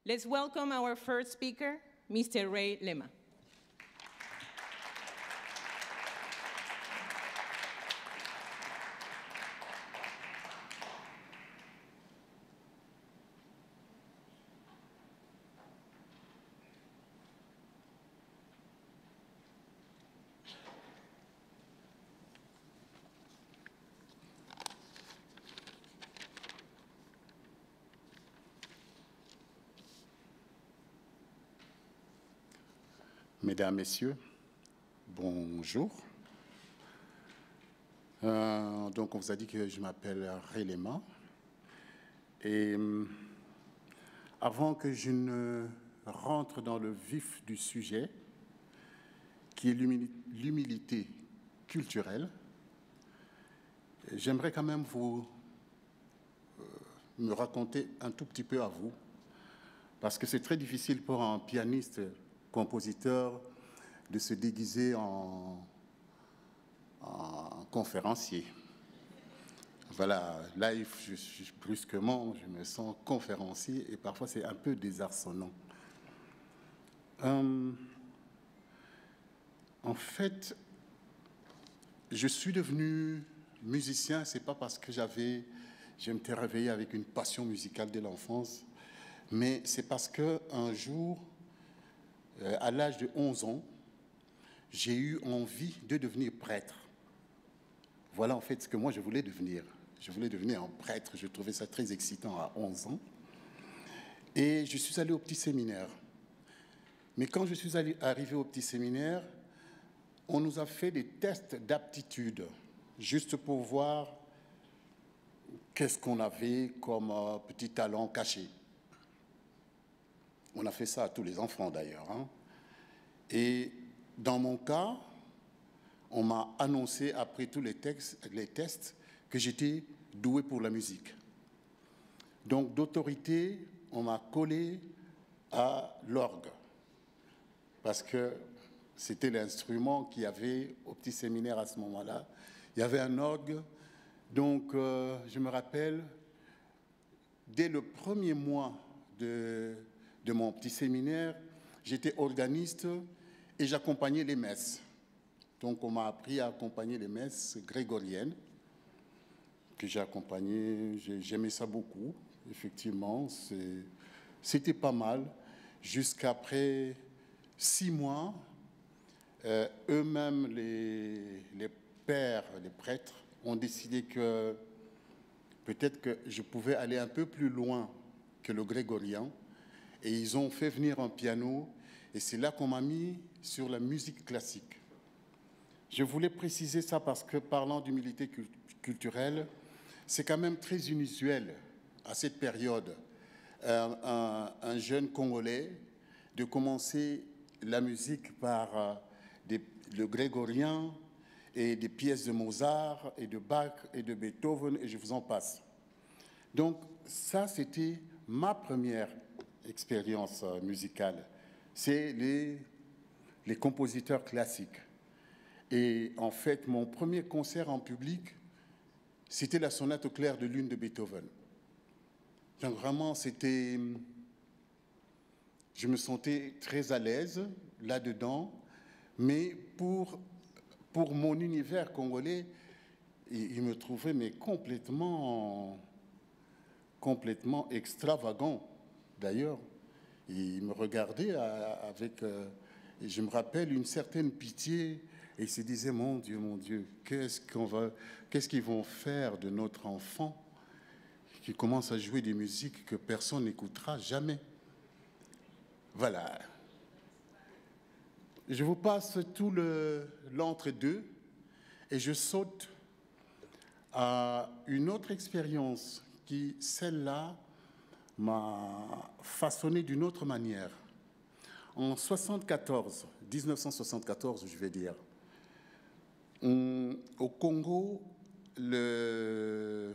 Let's welcome our first speaker, Mr. Ray Lema. Mesdames, Messieurs, bonjour. Donc, on vous a dit que je m'appelle Ray Lema. Et avant que je ne rentre dans le vif du sujet, qui est l'humilité culturelle, j'aimerais quand même me raconter un tout petit peu à vous, parce que c'est très difficile pour un pianiste compositeur de se déguiser en conférencier. Voilà, live, brusquement, je me sens conférencier et parfois c'est un peu désarçonnant. En fait, je suis devenu musicien, c'est pas parce que je m'étais réveillé avec une passion musicale dès l'enfance, mais c'est parce qu'un jour, à l'âge de 11 ans, j'ai eu envie de devenir prêtre. Voilà en fait ce que moi je voulais devenir. Je voulais devenir un prêtre, je trouvais ça très excitant à 11 ans. Et je suis allé au petit séminaire. Mais quand je suis arrivé au petit séminaire, on nous a fait des tests d'aptitude, juste pour voir qu'est-ce qu'on avait comme petit talent caché. On a fait ça à tous les enfants d'ailleurs. Hein. Et dans mon cas, on m'a annoncé après tous les tests que j'étais doué pour la musique. Donc d'autorité, on m'a collé à l'orgue. Parce que c'était l'instrument qu'il y avait au petit séminaire à ce moment-là. Il y avait un orgue. Donc je me rappelle, dès le premier mois de mon petit séminaire, j'étais organiste et j'accompagnais les messes. Donc on m'a appris à accompagner les messes grégoriennes, que j'ai accompagnées, j'aimais ça beaucoup, effectivement, c'était pas mal, jusqu'après 6 mois, eux-mêmes, les pères, les prêtres, ont décidé que peut-être que je pouvais aller un peu plus loin que le grégorien, et ils ont fait venir un piano, et c'est là qu'on m'a mis sur la musique classique. Je voulais préciser ça parce que, parlant d'humilité culturelle, c'est quand même très inusuel à cette période, un jeune Congolais, de commencer la musique par le grégorien et des pièces de Mozart et de Bach et de Beethoven, et je vous en passe. Donc ça, c'était ma première expérience musicale. C'est les compositeurs classiques. Et en fait, mon premier concert en public, c'était la sonate au clair de lune de Beethoven. Donc vraiment, je me sentais très à l'aise là-dedans, mais pour mon univers congolais, il me trouvait mais complètement extravagant, d'ailleurs. Il me regardait avec, et je me rappelle, une certaine pitié, et il se disait, mon Dieu, qu'est-ce qu'ils vont faire de notre enfant qui commence à jouer des musiques que personne n'écoutera jamais. Voilà. Je vous passe tout l'entre-deux et je saute à une autre expérience qui, celle-là, m'a façonné d'une autre manière. En 1974, je vais dire, au Congo, le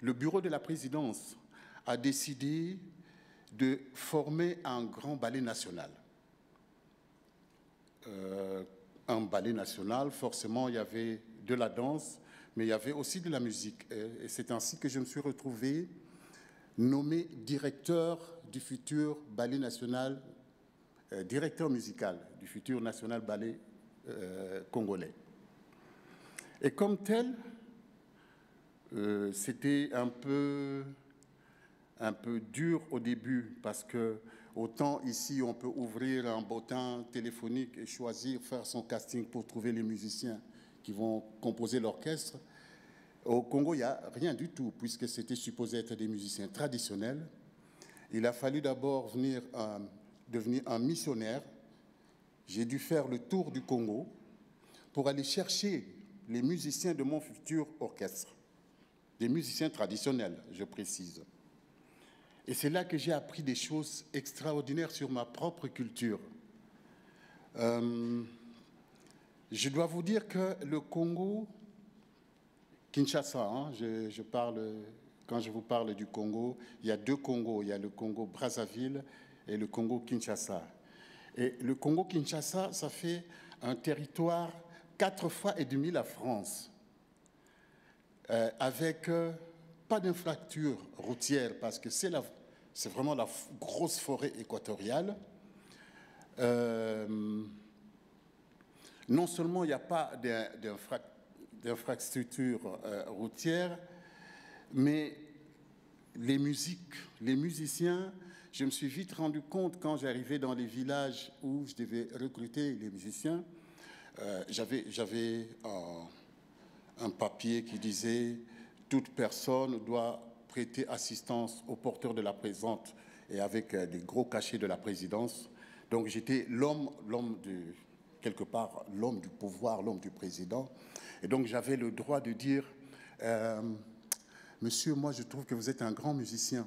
bureau de la présidence a décidé de former un grand ballet national. Un ballet national, forcément, il y avait de la danse, mais il y avait aussi de la musique. Et c'est ainsi que je me suis retrouvé nommé directeur du futur ballet national, directeur musical du futur national ballet congolais. Et comme tel, c'était un peu dur au début parce que autant ici on peut ouvrir un bottin téléphonique et choisir, faire son casting pour trouver les musiciens qui vont composer l'orchestre. Au Congo, il n'y a rien du tout puisque c'était supposé être des musiciens traditionnels. Il a fallu d'abord devenir un missionnaire. J'ai dû faire le tour du Congo pour aller chercher les musiciens de mon futur orchestre. Des musiciens traditionnels, je précise. Et c'est là que j'ai appris des choses extraordinaires sur ma propre culture. Je dois vous dire que le Congo, Kinshasa, hein, quand je vous parle du Congo, il y a deux Congos. Il y a le Congo Brazzaville et le Congo Kinshasa. Et le Congo Kinshasa, ça fait un territoire 4 fois et demi la France, avec pas d'infrastructure routière parce que c'est vraiment la grosse forêt équatoriale. Non seulement il n'y a pas d'infrastructure routière, mais les musiciens, je me suis vite rendu compte quand j'arrivais dans les villages où je devais recruter les musiciens, j'avais un papier qui disait « Toute personne doit prêter assistance au porteur de la présente » et avec des gros cachets de la présidence. Donc j'étais quelque part, l'homme du pouvoir, l'homme du président. Et donc j'avais le droit de dire « Monsieur, moi je trouve que vous êtes un grand musicien ».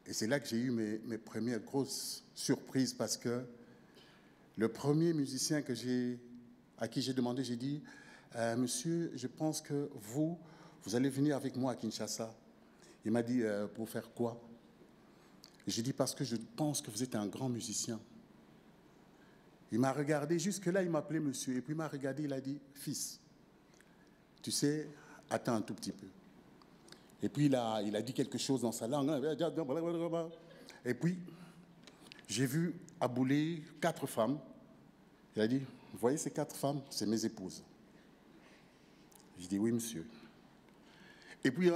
Et c'est là que j'ai eu mes premières grosses surprises parce que le premier musicien à qui j'ai demandé, j'ai dit « Monsieur, je pense que vous allez venir avec moi à Kinshasa ». Il m'a dit « Pour faire quoi ?» J'ai dit « Parce que je pense que vous êtes un grand musicien ». Il m'a regardé, jusque-là il m'appelait monsieur, et puis il m'a regardé, il a dit « Fils, tu sais, attends un tout petit peu ». Et puis il a dit quelque chose dans sa langue. Et puis, j'ai vu abouler 4 femmes. Il a dit, vous voyez ces 4 femmes, c'est mes épouses. J'ai dit, oui, monsieur. Et puis,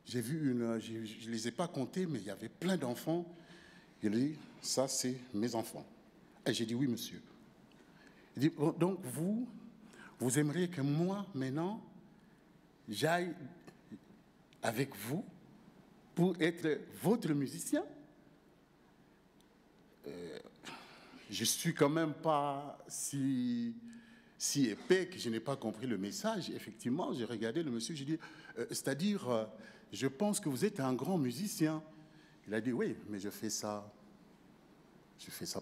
j'ai vu je ne les ai pas comptés, mais il y avait plein d'enfants. Il a dit, ça, c'est mes enfants. Et j'ai dit, oui, monsieur. Il dit, donc vous aimeriez que moi, maintenant, j'aille avec vous pour être votre musicien? Je suis quand même pas si épais que je n'ai pas compris le message. Effectivement, j'ai regardé le monsieur, j'ai dit, c'est-à-dire, je pense que vous êtes un grand musicien. Il a dit, oui, mais je fais ça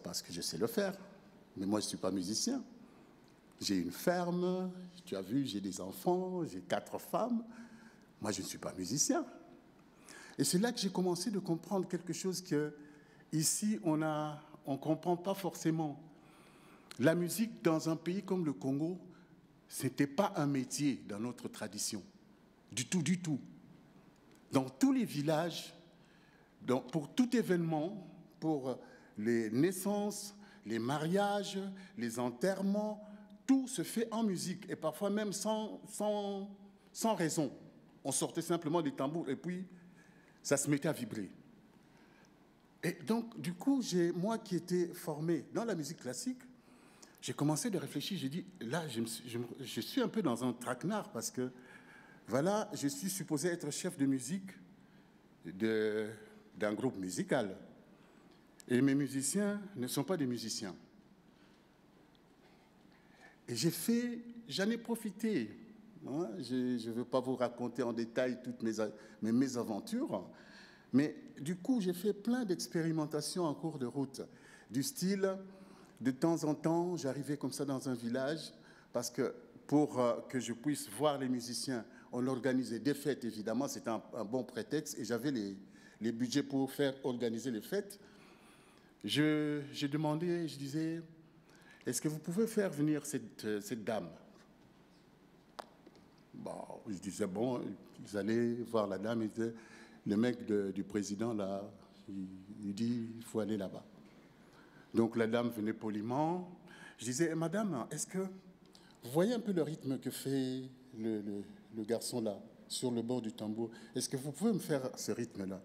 parce que je sais le faire. Mais moi, je ne suis pas musicien. J'ai une ferme, tu as vu, j'ai des enfants, j'ai 4 femmes. Moi, je ne suis pas musicien. Et c'est là que j'ai commencé de comprendre quelque chose que, ici, on ne comprend pas forcément. La musique, dans un pays comme le Congo, ce n'était pas un métier dans notre tradition. Du tout, du tout. Dans tous les villages, pour tout événement, pour les naissances, les mariages, les enterrements, tout se fait en musique, et parfois même sans raison. On sortait simplement des tambours et puis ça se mettait à vibrer. Et donc, du coup, moi qui étais formé dans la musique classique, j'ai commencé de réfléchir. J'ai dit, là, je suis un peu dans un traquenard parce que, voilà, je suis supposé être chef de musique d'un groupe musical. Et mes musiciens ne sont pas des musiciens. Et j'en ai profité. Hein, je ne veux pas vous raconter en détail toutes mes mésaventures, mais du coup, j'ai fait plein d'expérimentations en cours de route, du style, de temps en temps, j'arrivais comme ça dans un village, parce que pour que je puisse voir les musiciens, on organisait des fêtes, évidemment, c'était un bon prétexte, et j'avais les budgets pour faire organiser les fêtes. J'ai demandé, je disais, est-ce que vous pouvez faire venir cette dame ? Bon, je disais, bon, ils allaient voir la dame, ils disaient, le mec du président, là, il dit, il faut aller là-bas. Donc la dame venait poliment. Je disais, madame, est-ce que vous voyez un peu le rythme que fait le garçon là, sur le bord du tambour? Est-ce que vous pouvez me faire ce rythme-là?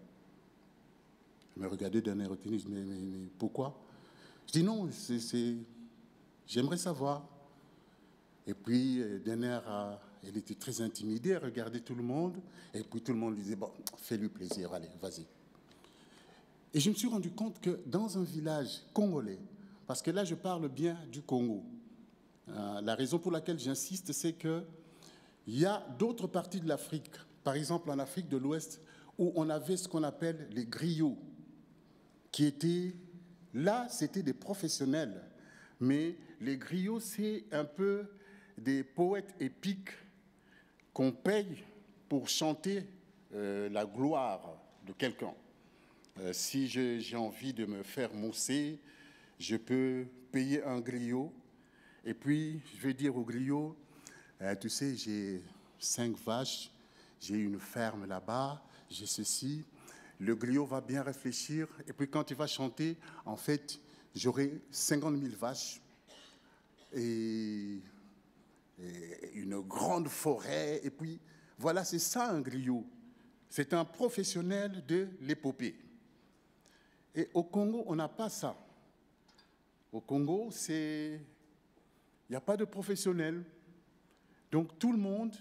Elle me regardait d'un air retenu, je dis, mais pourquoi? Je dis, non, j'aimerais savoir. Et puis, d'un air, elle était très intimidée, elle regardait tout le monde, et puis tout le monde lui disait, bon, fais-lui plaisir, allez, vas-y. Et je me suis rendu compte que dans un village congolais, parce que là je parle bien du Congo, la raison pour laquelle j'insiste, c'est qu'il y a d'autres parties de l'Afrique, par exemple en Afrique de l'Ouest, où on avait ce qu'on appelle les griots, qui étaient, là c'était des professionnels, mais les griots c'est un peu des poètes épiques qu'on paye pour chanter la gloire de quelqu'un. Si j'ai envie de me faire mousser, je peux payer un griot. Et puis, je vais dire au griot, tu sais, j'ai 5 vaches, j'ai une ferme là-bas, j'ai ceci. Le griot va bien réfléchir. Et puis, quand il va chanter, en fait, j'aurai 50 000 vaches et une grande forêt. Et puis, voilà, c'est ça un griot. C'est un professionnel de l'épopée. Et au Congo, on n'a pas ça. Au Congo, il n'y a pas de professionnel. Donc tout le monde,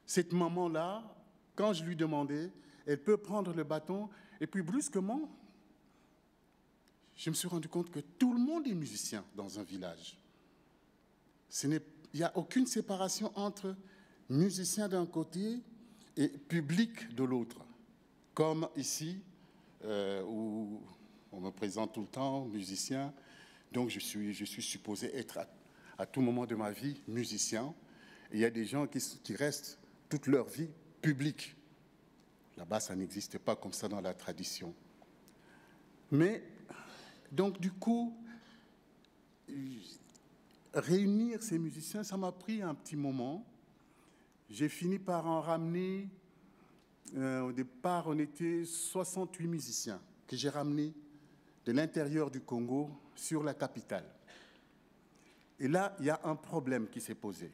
cette maman-là, quand je lui demandais, elle peut prendre le bâton, et puis brusquement, je me suis rendu compte que tout le monde est musicien dans un village. Il n'y a aucune séparation entre musicien d'un côté et public de l'autre. Comme ici, où on me présente tout le temps, musicien. Donc, je suis supposé être à tout moment de ma vie musicien. Et il y a des gens qui restent toute leur vie publics. Là-bas, ça n'existe pas comme ça dans la tradition. Mais, donc, du coup, réunir ces musiciens, ça m'a pris un petit moment. J'ai fini par en ramener. Au départ, on était 68 musiciens que j'ai ramenés de l'intérieur du Congo sur la capitale. Et là, il y a un problème qui s'est posé.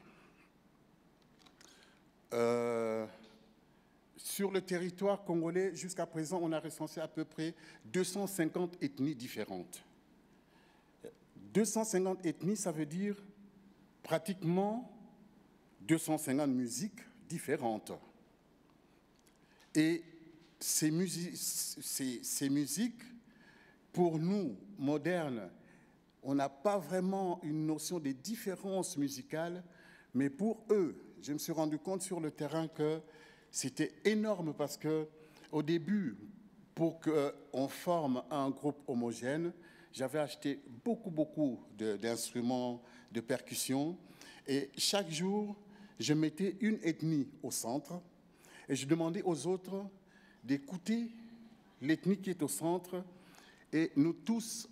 Sur le territoire congolais, jusqu'à présent, on a recensé à peu près 250 ethnies différentes. 250 ethnies, ça veut dire pratiquement 250 musiques différentes. Et ces musiques, pour nous, modernes, on n'a pas vraiment une notion des différences musicales, mais pour eux, je me suis rendu compte sur le terrain que c'était énorme parce qu'au début, pour qu'on forme un groupe homogène, j'avais acheté beaucoup d'instruments de percussion et chaque jour, je mettais une ethnie au centre et je demandais aux autres d'écouter l'ethnie qui est au centre et nous tous,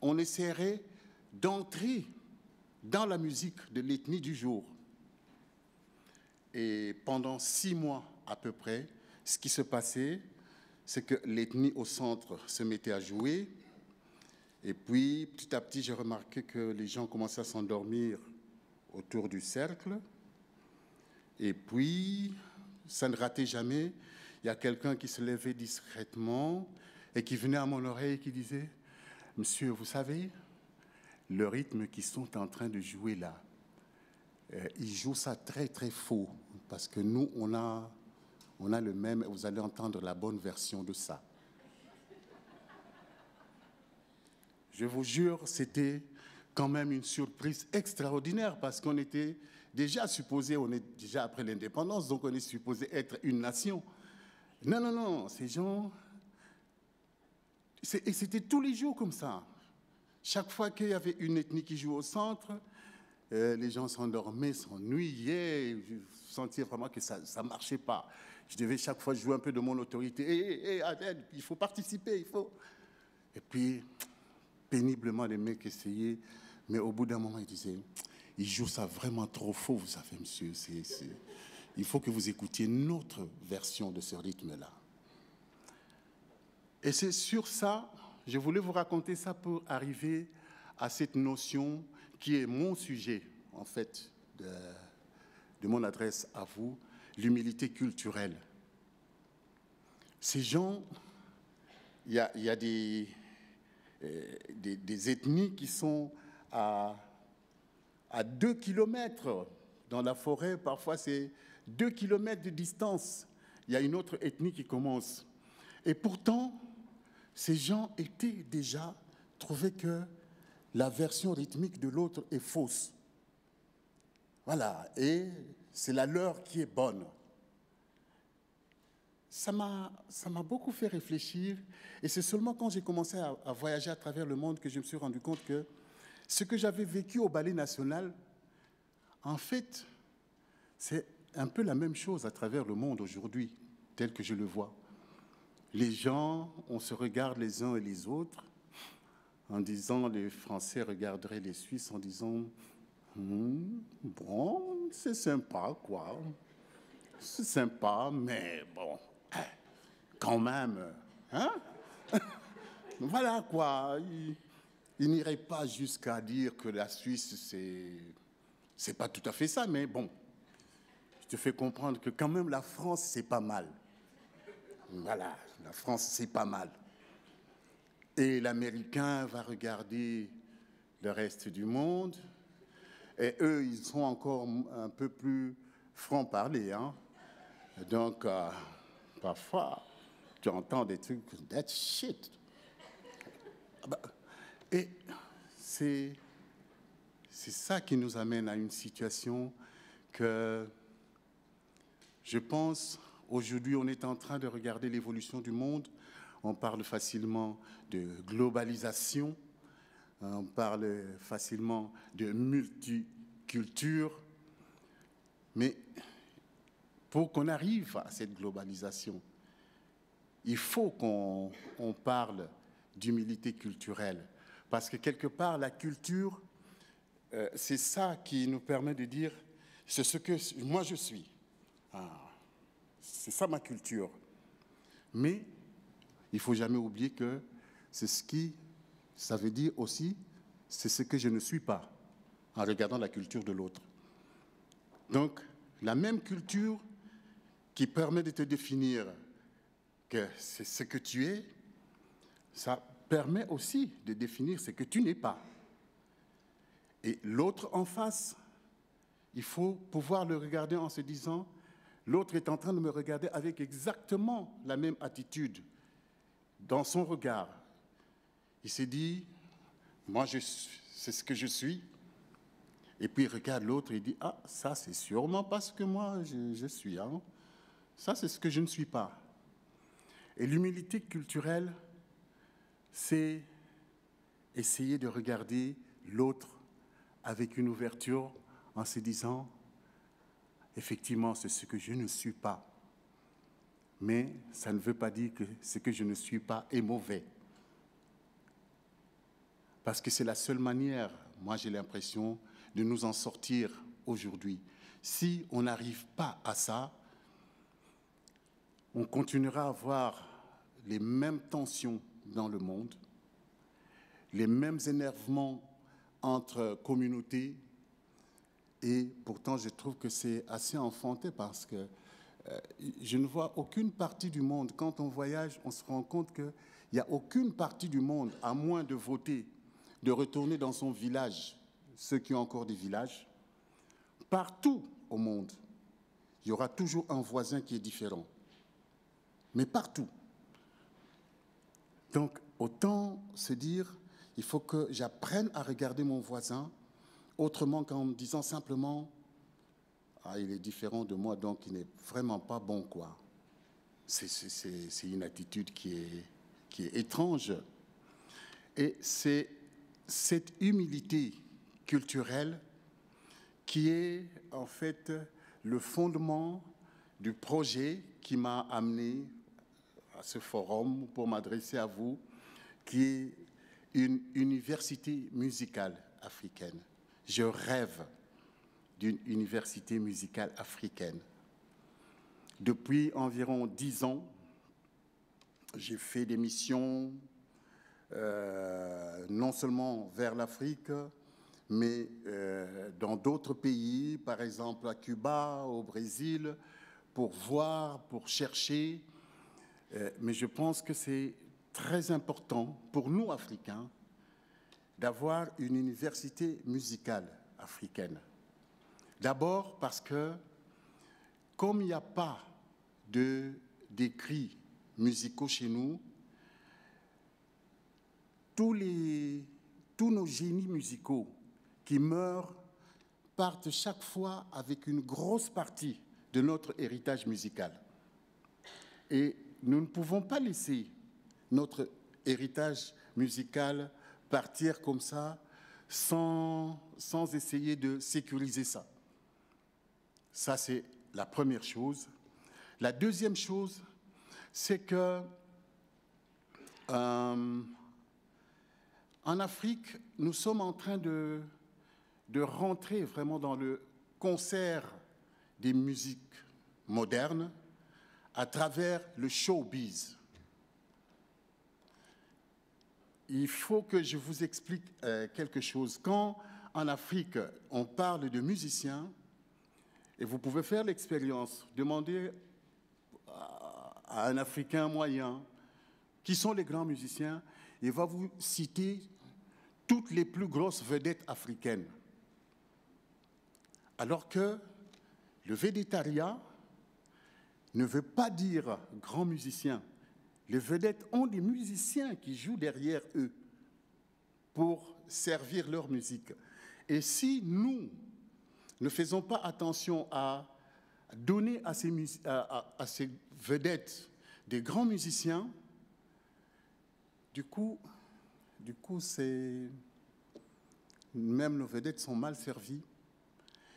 on essaierait d'entrer dans la musique de l'ethnie du jour. Et pendant 6 mois à peu près, ce qui se passait, c'est que l'ethnie au centre se mettait à jouer. Et puis, petit à petit, j'ai remarqué que les gens commençaient à s'endormir autour du cercle. Et puis, ça ne ratait jamais. Il y a quelqu'un qui se levait discrètement et qui venait à mon oreille et qui disait « Monsieur, vous savez, le rythme qu'ils sont en train de jouer là, ils jouent ça très faux parce que nous, on a le même, vous allez entendre la bonne version de ça. » Je vous jure, c'était quand même une surprise extraordinaire parce qu'on était déjà supposé, on est déjà après l'indépendance, donc on est supposé être une nation. Non, ces gens... Et c'était tous les jours comme ça. Chaque fois qu'il y avait une ethnie qui jouait au centre, les gens s'endormaient, s'ennuyaient, je sentais vraiment que ça ne marchait pas. Je devais chaque fois jouer un peu de mon autorité. Adèle, il faut participer, il faut... Et puis, péniblement, les mecs essayaient, mais au bout d'un moment, ils disaient, ils jouent ça vraiment trop faux, vous savez, monsieur. Il faut que vous écoutiez notre version de ce rythme-là. Et c'est sur ça, je voulais vous raconter ça pour arriver à cette notion qui est mon sujet, en fait, de mon adresse à vous, l'humilité culturelle. Ces gens, il y a des ethnies qui sont à 2 kilomètres dans la forêt, parfois c'est 2 kilomètres de distance. Il y a une autre ethnie qui commence. Et pourtant, ces gens étaient déjà trouvés que la version rythmique de l'autre est fausse. Voilà, et c'est la leur qui est bonne. Ça m'a beaucoup fait réfléchir, et c'est seulement quand j'ai commencé à voyager à travers le monde que je me suis rendu compte que ce que j'avais vécu au Ballet National, en fait, c'est un peu la même chose à travers le monde aujourd'hui, tel que je le vois. Les gens, on se regarde les uns et les autres, en disant, les Français regarderaient les Suisses en disant bon, c'est sympa, quoi. C'est sympa, mais bon, quand même, hein? Voilà, quoi. Il n'irait pas jusqu'à dire que la Suisse, c'est pas tout à fait ça, mais bon, je te fais comprendre que quand même la France, c'est pas mal. Voilà, la France, c'est pas mal. Et l'Américain va regarder le reste du monde, et eux, ils sont encore un peu plus francs-parler, hein. Donc, parfois, tu entends des trucs, that's shit. Et c'est ça qui nous amène à une situation que je pense, aujourd'hui, on est en train de regarder l'évolution du monde. On parle facilement de globalisation, on parle facilement de multiculture, mais pour qu'on arrive à cette globalisation, il faut qu'on parle d'humilité culturelle. Parce que quelque part, la culture, c'est ça qui nous permet de dire, c'est ce que moi je suis. C'est ça ma culture. Mais il ne faut jamais oublier que c'est ce qui, ça veut dire aussi, c'est ce que je ne suis pas, en regardant la culture de l'autre. Donc, la même culture qui permet de te définir que c'est ce que tu es, ça permet aussi de définir ce que tu n'es pas. Et l'autre en face, il faut pouvoir le regarder en se disant, l'autre est en train de me regarder avec exactement la même attitude dans son regard. Il s'est dit, moi, c'est ce que je suis. Et puis il regarde l'autre et il dit, ah, ça c'est sûrement pas ce que moi je suis. Hein. Ça c'est ce que je ne suis pas. Et l'humilité culturelle, c'est essayer de regarder l'autre avec une ouverture en se disant, effectivement, c'est ce que je ne suis pas. Mais ça ne veut pas dire que ce que je ne suis pas est mauvais. Parce que c'est la seule manière, moi j'ai l'impression, de nous en sortir aujourd'hui. Si on n'arrive pas à ça, on continuera à avoir les mêmes tensions dans le monde, les mêmes énervements entre communautés, et pourtant je trouve que c'est assez enfanté parce que je ne vois aucune partie du monde, quand on voyage, on se rend compte qu'il n'y a aucune partie du monde, à moins de voter, de retourner dans son village, ceux qui ont encore des villages, partout au monde, il y aura toujours un voisin qui est différent. Mais partout. Donc, autant se dire, il faut que j'apprenne à regarder mon voisin autrement qu'en me disant simplement, ah, il est différent de moi, donc il n'est vraiment pas bon, quoi. C'est une attitude qui est étrange. Et c'est cette humilité culturelle qui est en fait le fondement du projet qui m'a amené à ce forum pour m'adresser à vous, qui est une université musicale africaine. Je rêve d'une université musicale africaine. Depuis environ 10 ans, j'ai fait des missions non seulement vers l'Afrique, mais dans d'autres pays, par exemple à Cuba, au Brésil, pour voir, pour chercher. Mais je pense que c'est très important pour nous, Africains, d'avoir une université musicale africaine. D'abord parce que, comme il n'y a pas d'écrits musicaux chez nous, tous nos génies musicaux qui meurent partent chaque fois avec une grosse partie de notre héritage musical. Et nous ne pouvons pas laisser notre héritage musical partir comme ça sans essayer de sécuriser ça. Ça, c'est la première chose. La deuxième chose, c'est que en Afrique, nous sommes en train de rentrer vraiment dans le concert des musiques modernes à travers le showbiz. Il faut que je vous explique quelque chose. Quand en Afrique, on parle de musiciens, et vous pouvez faire l'expérience, demander à un Africain moyen qui sont les grands musiciens, il va vous citer toutes les plus grosses vedettes africaines. Alors que le végétariat ne veut pas dire grand musicien. Les vedettes ont des musiciens qui jouent derrière eux pour servir leur musique. Et si nous ne faisons pas attention à donner à ces vedettes des grands musiciens, du coup, même nos vedettes sont mal servies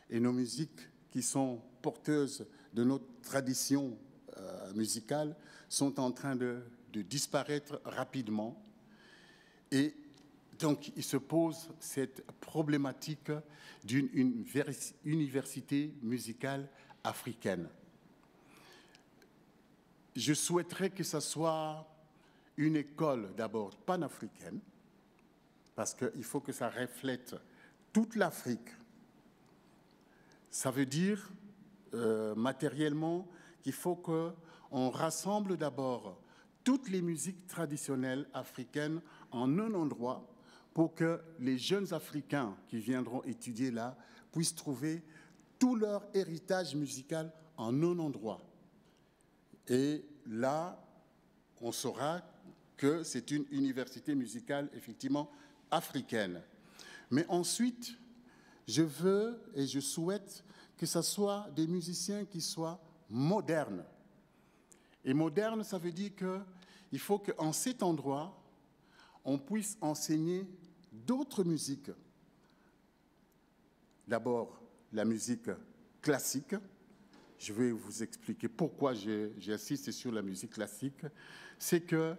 et nos musiques qui sont porteuses de notre tradition musicale sont en train de disparaître rapidement. Et donc, il se pose cette problématique d'une université musicale africaine. Je souhaiterais que ce soit une école d'abord panafricaine, parce qu'il faut que ça reflète toute l'Afrique. Ça veut dire matériellement qu'il faut qu'on rassemble d'abord toutes les musiques traditionnelles africaines en un endroit pour que les jeunes Africains qui viendront étudier là puissent trouver tout leur héritage musical en un endroit. Et là, on saura que c'est une université musicale effectivement africaine. Mais ensuite, je veux et je souhaite que ce soit des musiciens qui soient modernes. Et moderne, ça veut dire qu'il faut qu'en cet endroit, on puisse enseigner d'autres musiques. D'abord, la musique classique. Je vais vous expliquer pourquoi j'insiste sur la musique classique. C'est que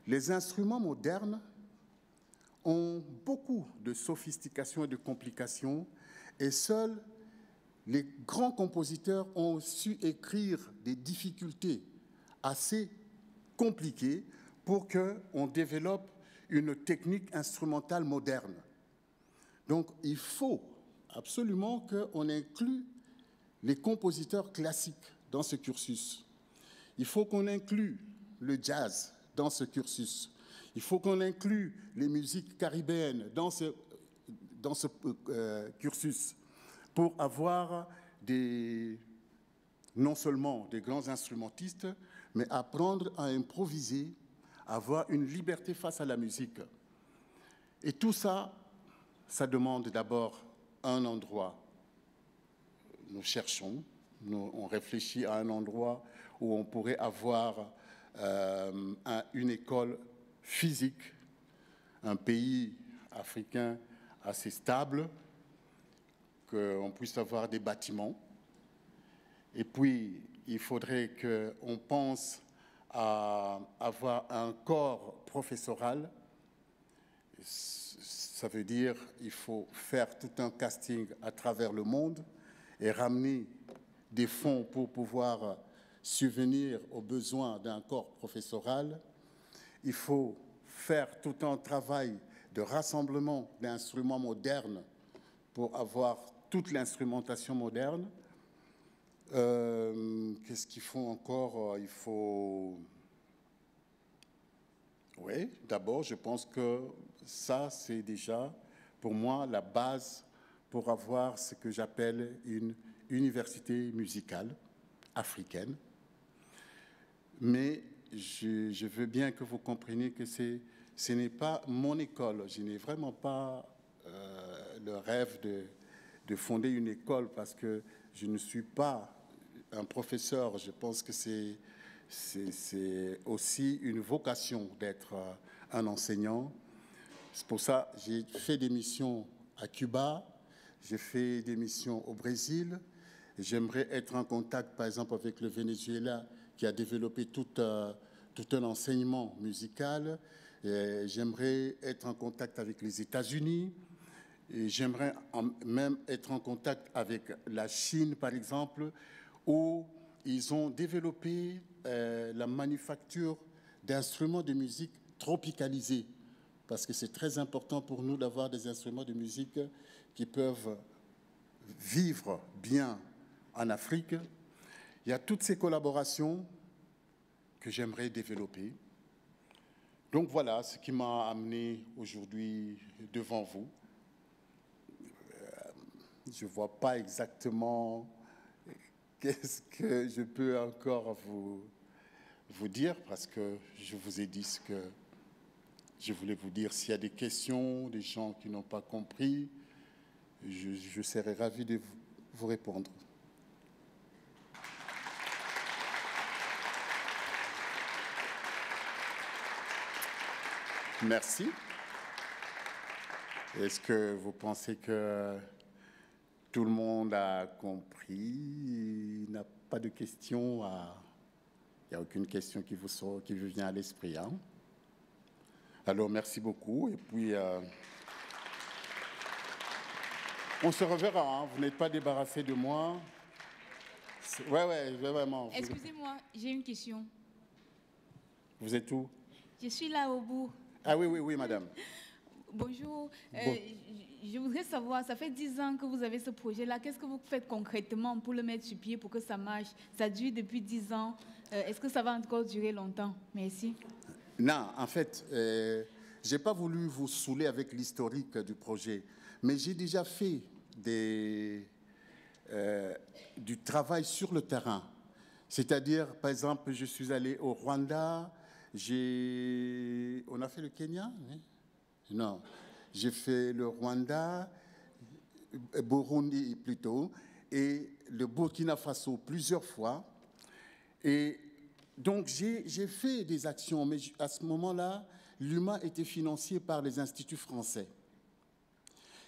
les instruments modernes ont beaucoup de sophistication et de complications, et seuls les grands compositeurs ont su écrire des difficultés assez compliquées pour qu'on développe une technique instrumentale moderne. Donc, il faut absolument qu'on inclue les compositeurs classiques dans ce cursus. Il faut qu'on inclue le jazz dans ce cursus. Il faut qu'on inclue les musiques caribéennes dans ce cursus pour avoir non seulement des grands instrumentistes, mais apprendre à improviser, avoir une liberté face à la musique. Et tout ça, ça demande d'abord un endroit. Nous cherchons, on réfléchit à un endroit où on pourrait avoir une école physique, un pays africain assez stable, qu'on puisse avoir des bâtiments. Et puis, il faudrait qu'on pense à avoir un corps professoral. Ça veut dire qu'il faut faire tout un casting à travers le monde et ramener des fonds pour pouvoir subvenir aux besoins d'un corps professoral. il faut faire tout un travail de rassemblement d'instruments modernes pour avoir toute l'instrumentation moderne. Qu'est-ce qu'ils font encore? Il faut... Oui, d'abord, je pense que ça, c'est déjà, pour moi, la base pour avoir ce que j'appelle une université musicale africaine. Mais je veux bien que vous compreniez que ce n'est pas mon école. Je n'ai vraiment pas le rêve de fonder une école parce que je ne suis pas un professeur. Je pense que c'est aussi une vocation d'être un enseignant. C'est pour ça que j'ai fait des missions à Cuba, j'ai fait des missions au Brésil. J'aimerais être en contact, par exemple, avec le Venezuela, qui a développé tout un enseignement musical. J'aimerais être en contact avec les États-Unis. J'aimerais même être en contact avec la Chine, par exemple, où ils ont développé la manufacture d'instruments de musique tropicalisés, parce que c'est très important pour nous d'avoir des instruments de musique qui peuvent vivre bien en Afrique. Il y a toutes ces collaborations que j'aimerais développer. Donc voilà ce qui m'a amené aujourd'hui devant vous. Je ne vois pas exactement qu'est-ce que je peux encore vous dire, parce que je vous ai dit ce que je voulais vous dire. S'il y a des questions, des gens qui n'ont pas compris, je serai ravi de vous répondre. Merci. Est-ce que vous pensez que tout le monde a compris? Il n'y a pas de questions. Il n'y a aucune question qui vous vient à l'esprit. Hein? Alors, merci beaucoup. Et puis, on se reverra. Hein? Vous n'êtes pas débarrassé de moi. Oui, vraiment. Excusez-moi, j'ai une question. Vous êtes où? Je suis là au bout. Ah oui, madame. Bonjour. Je voudrais savoir, ça fait 10 ans que vous avez ce projet-là. Qu'est-ce que vous faites concrètement pour le mettre sur pied, pour que ça marche? Ça dure depuis 10 ans. Est-ce que ça va encore durer longtemps? Merci. Non, en fait, je n'ai pas voulu vous saouler avec l'historique du projet, mais j'ai déjà fait du travail sur le terrain. C'est-à-dire, par exemple, je suis allé au Rwanda, on a fait le Kenya? Oui. Non, j'ai fait le Rwanda, Burundi plutôt, et le Burkina Faso plusieurs fois. Et donc, j'ai fait des actions, mais à ce moment-là, l'UMA était financé par les instituts français.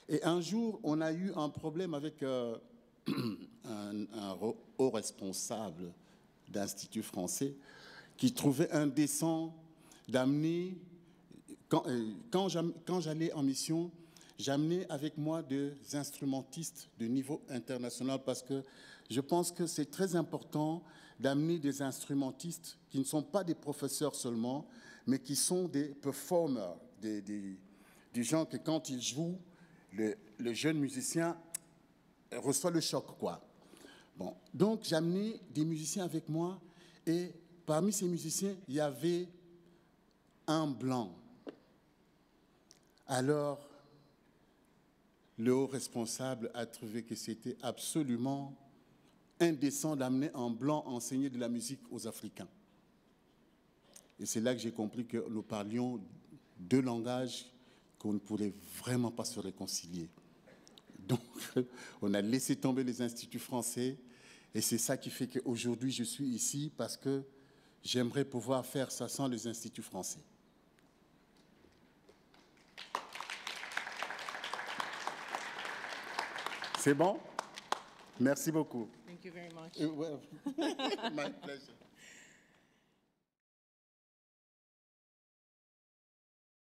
Et un jour, on a eu un problème avec un haut responsable d'instituts français qui trouvait indécent d'amener... Quand j'allais en mission, j'amenais avec moi des instrumentistes de niveau international parce que je pense que c'est très important d'amener des instrumentistes qui ne sont pas des professeurs seulement, mais qui sont des performers, des gens que quand ils jouent, le jeune musicien reçoit le choc, quoi. Bon, donc j'amenais des musiciens avec moi et parmi ces musiciens, il y avait un blanc. Alors, le haut responsable a trouvé que c'était absolument indécent d'amener un blanc enseigner de la musique aux Africains. Et c'est là que j'ai compris que nous parlions deux langages qu'on ne pourrait vraiment pas se réconcilier. Donc, on a laissé tomber les instituts français et c'est ça qui fait qu'aujourd'hui, je suis ici parce que j'aimerais pouvoir faire ça sans les instituts français. C'est bon? Merci beaucoup. Thank you very much. My pleasure.